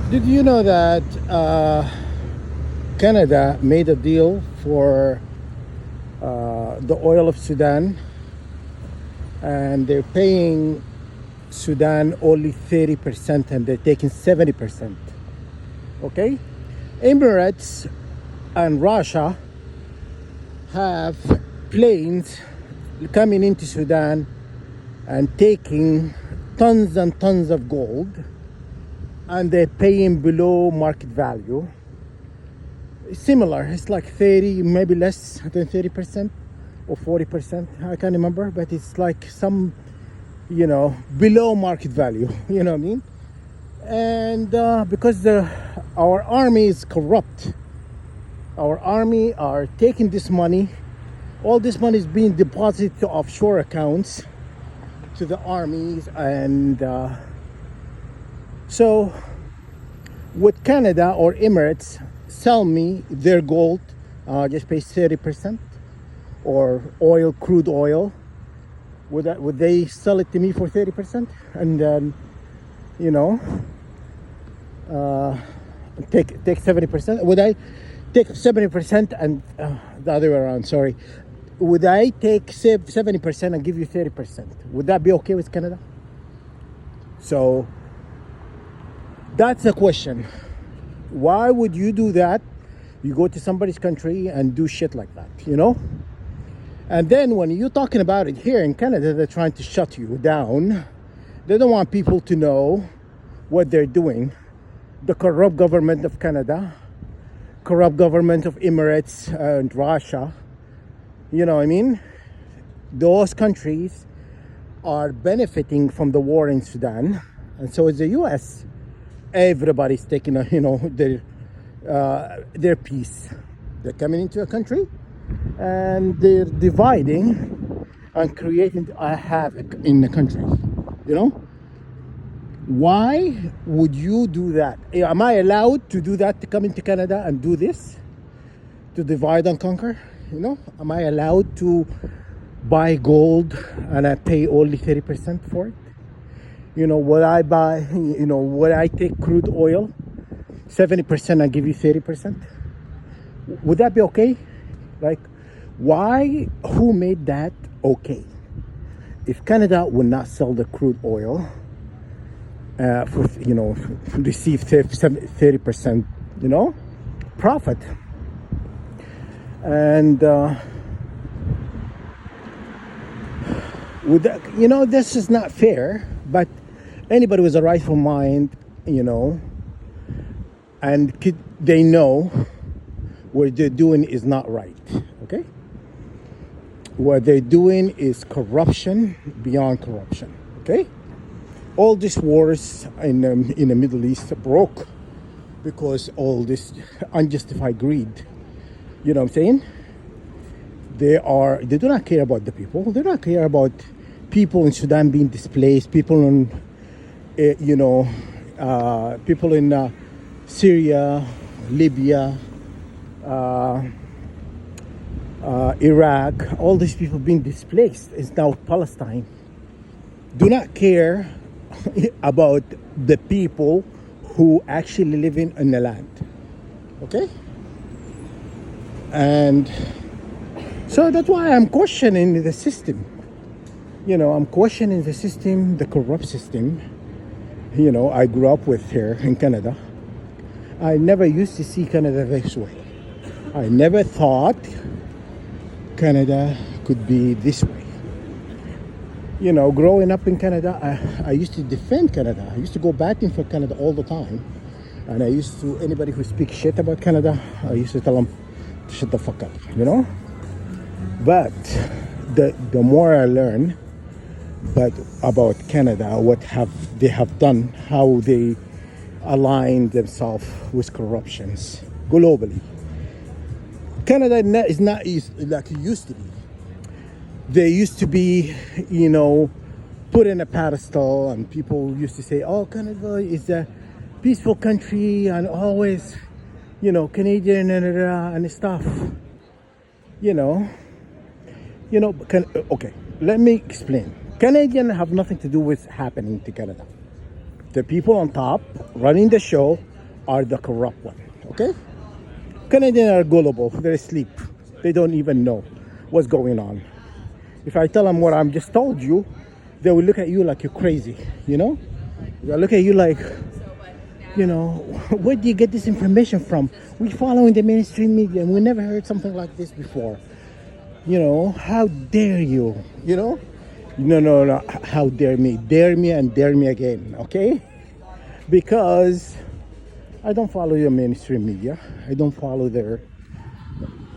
Did you know that Canada made a deal for the oil of Sudan, and they're paying Sudan only 30% and they're taking 70%? Okay? Emirates and Russia have planes coming into Sudan and taking tons and tons of gold, and they're paying below market value. Similar, it's like 30, maybe less than 30% or 40%, I can't remember, but it's like some, below market value. You know what I mean? And because our army is corrupt, our army are taking this money. All this money is being deposited to offshore accounts to the armies, and so would Canada or Emirates sell me their gold, just pay 30%, or oil, crude oil? Would they sell it to me for 30%, and then you know take 70%? Would I take 70% and the other way around? Sorry. Would I take 70% and give you 30%? Would that be okay with Canada? So that's the question. Why would you do that? You go to somebody's country and do shit like that? And then when you're talking about it here in Canada, they're trying to shut you down. They don't want people to know what they're doing. The corrupt government of Canada, corrupt government of Emirates and Russia, you know what I mean? Those countries are benefiting from the war in Sudan, and so is the US. Everybody's taking their piece. They're coming into a country and they're dividing and creating a havoc in the country. Why would you do that? Am I allowed to do that, to come into Canada and do this, to divide and conquer? Am I allowed to buy gold and I pay only 30% for it? Would I buy, would I take crude oil 70% and give you 30%? Would that be okay? Like, why? Who made that okay? If Canada would not sell the crude oil for receive 30% profit, and with that, this is not fair. But anybody with a rightful mind, and they know what they're doing is not right. Okay, what they're doing is corruption beyond corruption. Okay, all these wars in the Middle East broke because all this unjustified greed. You know what I'm saying? They do not care about the people. They do not care about people in Sudan being displaced, people in people in Syria, Libya, Iraq. All these people being displaced. It's now Palestine. Do not care about the people who actually live in the land. Okay? And so that's why I'm questioning the system. I'm questioning the system, the corrupt system. I grew up with here in Canada. I never used to see Canada this way. I never thought Canada could be this way. Growing up in Canada, I used to defend Canada. I used to go batting for Canada all the time. And I used to, anybody who speaks shit about Canada, I used to tell them to shut the fuck up, But the more I learn about Canada, what they have done, how they align themselves with corruptions globally. Canada is not like it used to be. They used to be, put in a pedestal, and people used to say, "Oh, Canada is a peaceful country and always, Canadian and stuff." Okay, let me explain. Canadians have nothing to do with happening to Canada. The people on top running the show are the corrupt one. Okay? Canadians are gullible. They're asleep. They don't even know what's going on. If I tell them what I'm just told you, they will look at you like you're crazy, you know? They'll look at you like, where do you get this information from? We follow in the mainstream media and we never heard something like this before. How dare you, No, how dare me? Dare me and dare me again, okay? Because I don't follow the mainstream media. I don't follow their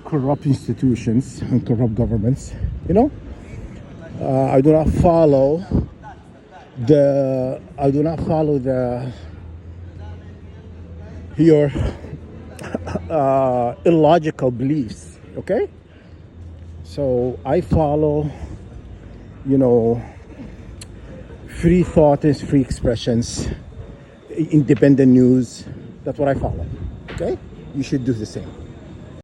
corrupt institutions and corrupt governments, I do not follow your illogical beliefs, okay? So I follow, free thought and free expressions, independent news. That's what I follow, okay? You should do the same.